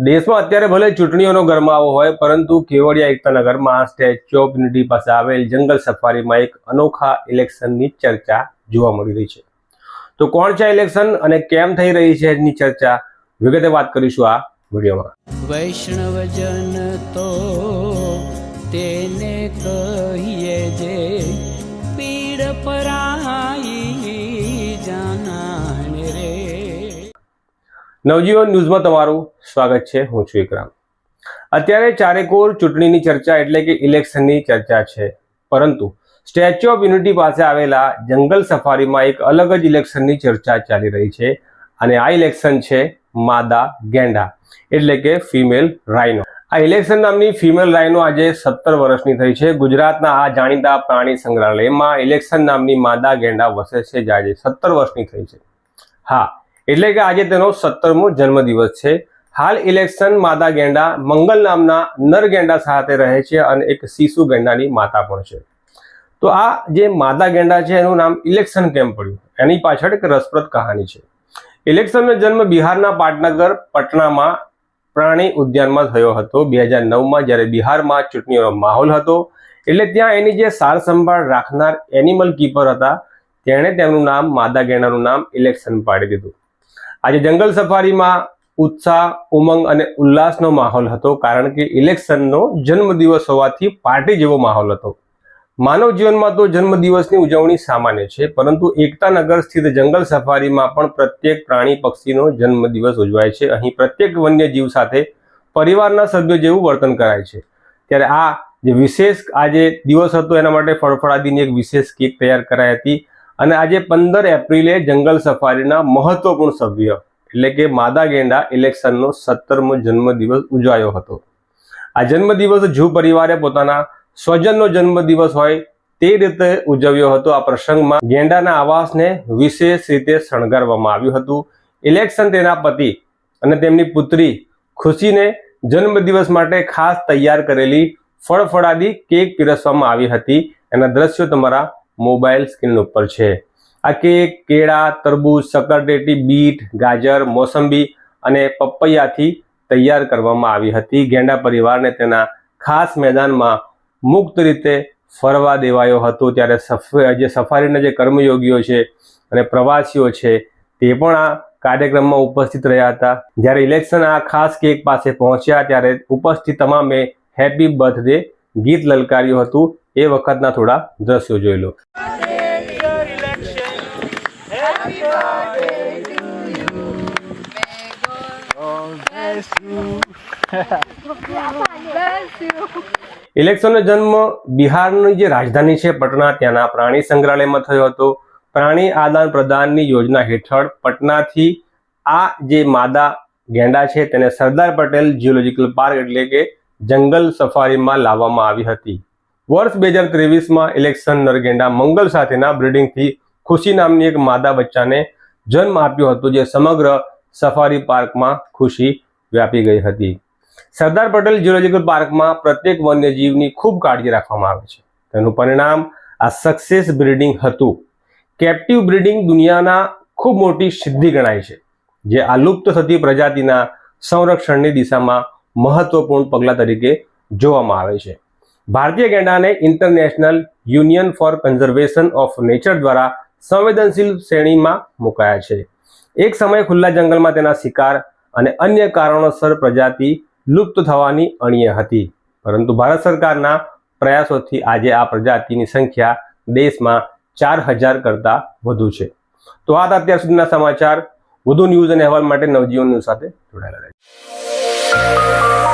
દેશમાં અત્યારે ભલે ચૂંટણીઓનો ગરમાવો હોય, પરંતુ કેવડિયા એકતાનગરમાં સ્ટેચ્યુ ઓફ યુનિટી પાસે આવેલ જંગલ સફારીમાં એક અનોખા ઇલેક્શનની ચર્ચા જોવા મળી રહી છે। તો કોણ છે ઇલેક્શન અને કેમ થઈ રહી છે એની ચર્ચા વિગતે વાત કરીશું આ વિડીયોમાં। વૈષ્ણવજન તો તેને કહીએ જે પીડ પરાઈ જાનાને રે। નવજીવન ન્યૂઝમાં તમારું સ્વાગત છે। હું છું વિક્રમ। અત્યારે ચારેકોર ચૂંટણીની ચર્ચા એટલે કે ઇલેક્શનની ચર્ચા છે, પરંતુ સ્ટેચ્યુ ઓફ યુનિટી પાસે આવેલા જંગલ સફારીમાં એક અલગ જ ઇલેક્શનની ચર્ચા ચાલી રહી છે, અને આ ઇલેક્શન છે માદા ગેંડા એટલે કે ફિમેલ રાઇનો। આ ઇલેક્શન નામની ફિમેલ રાઇનો આજે 17 વર્ષની થઈ છે। ગુજરાતના આ જાણીતા પ્રાણી સંગ્રહાલયમાં ઇલેક્શન નામની માદા ગેંડા વસે છે, જે આજે 17 વર્ષની થઈ છે। હા, એટલે કે આજે તેનો 17મો જન્મદિવસ છે। હાલ ઇલેક્શન માદા ગેંડા મંગલ નામના નર ગેંડા સાથે રહે છે અને એક શિશુ ગેંડાની માતા પણ છે। તો આ જે માદા ગેંડા છે એનું નામ ઇલેક્શન કેમ પડ્યું, એની પાછળ એક રસપ્રદ કહાની છે। ઇલેક્શનનો જન્મ બિહારના પાટનગર પટનામાં પ્રાણી ઉદ્યાનમાં થયો હતો 2009માં, જ્યારે બિહારમાં ચૂંટણીનો માહોલ હતો, એટલે ત્યાં એની જે સાર સંભાળ રાખનાર એનિમલ કીપર હતા તેણે તેમનું નામ માદા ગેંડાનું નામ ઇલેક્શન પાડી દીધું। આજે જંગલ સફારીમાં ઉત્સાહ, ઉમંગ અને ઉલ્લાસનો માહોલ હતો, કારણ કે ઇલેક્શનનો જન્મદિવસ હોવાથી પાર્ટી જેવો માહોલ હતો। માનવ જીવનમાં તો જન્મદિવસની ઉજવણી સામાન્ય છે, પરંતુ એકતાનગર સ્થિત જંગલ સફારીમાં પણ પ્રત્યેક પ્રાણી પક્ષીનો જન્મદિવસ ઉજવાય છે। અહીં પ્રત્યેક વન્યજીવ સાથે પરિવારના સભ્યો જેવું વર્તન કરાય છે। ત્યારે આ જે વિશેષ આજે દિવસ હતો એના માટે ફળફળાદીની એક વિશેષ કેક તૈયાર કરાઈ હતી, અને આજે 15 એપ્રિલે જંગલ સફારીના મહત્વપૂર્ણ સભ્ય એટલે કે માદા ગેંડા ઇલેક્શનનો 17મો જન્મદિવસ ઉજવાયો હતો। આ જન્મદિવસ જૂ પરિવારે પોતાના સ્વજનનો જન્મદિવસ હોય તે રીતે ઉજવ્યો હતો। આ પ્રસંગમાં ગેંડાના આવાસને વિશેષ રીતે શણગારવામાં આવ્યું હતું। ઇલેક્શન તેના પતિ અને તેમની પુત્રી ખુશીને જન્મદિવસ માટે ખાસ તૈયાર કરેલી ફળફળાદી કેક પીરસવામાં આવી હતી। એના દ્રશ્યો તમારા મોબાઈલ સ્ક્રીન ઉપર છે। આ કેક કેળા, તરબૂચ, શક્કરટેટી, બીટ, ગાજર, મોસંબી અને પપૈયાથી તૈયાર કરવામાં આવી હતી। ગેંડા પરિવારને તેના ખાસ મેદાનમાં મુક્ત રીતે ફરવા દેવાયો હતો। ત્યારે જે સફારીના જે કર્મયોગીઓ છે અને પ્રવાસીઓ છે તે પણ આ કાર્યક્રમમાં ઉપસ્થિત રહ્યા હતા। જ્યારે ઇલેક્શન આ ખાસ કેક પાસે પહોંચ્યા ત્યારે ઉપસ્થિત તમામે હેપી બર્થડે ગીત લલકાર્યું હતું। એ વખતના થોડા દ્રશ્યો જોઈ લો। ઇલેક્શનનો જન્મ બિહારની જે રાજધાની છે પટના, ત્યાંના પ્રાણી સંગ્રહાલયમાં થયો હતો। પ્રાણી આદાન પ્રદાનની યોજના હેઠળ પટનાથી આ જે માદા ગેંડા છે તેને સરદાર પટેલ ઝૂઓલોજીકલ પાર્ક એટલે કે જંગલ સફારીમાં લાવવામાં આવી હતી। વર્ષ 2023માં ઇલેક્શન નરગેંડા મંગલ સાથેના બ્રીડિંગથી ખુશી નામની એક માદા બચ્ચાને જન્મ આપ્યો હતો, જે સમગ્ર સફારી પાર્કમાં ખુશી વ્યાપી ગઈ હતી। સરદાર પટેલ ઝૂઓલોજીકલ પાર્કમાં પ્રત્યેક વન્યજીવની ખૂબ કાળજી રાખવામાં આવે છે। તેનું પરિણામ આ સક્સેસ બ્રીડિંગ હતું। કેપ્ટિવ બ્રીડિંગ દુનિયાના ખૂબ મોટી સિદ્ધિ ગણાય છે, જે આ લુપ્ત થતી પ્રજાતિના સંરક્ષણની દિશામાં મહત્વપૂર્ણ પગલાં તરીકે જોવામાં આવે છે। ભારતીય ગેંડાને International Union for Conservation of Nature દ્વારા સંવેદનશીલ શ્રેણીમાં મુકાયા છે। એક સમયે ખુલ્લા જંગલમાં તેના શિકાર અને અન્ય કારણોસર પ્રજાતિ લુપ્ત થવાની અણીએ હતી, પરંતુ ભારત સરકારના પ્રયાસોથી આજે આ પ્રજાતિની સંખ્યા દેશમાં 4000 કરતાં વધુ છે। તો આ અત્યાર સુધીના સમાચાર। વધુ ન્યૂઝ અને અહેવાલ માટે નવજીવન ન્યૂઝ સાથે જોડાયેલા રહેજો।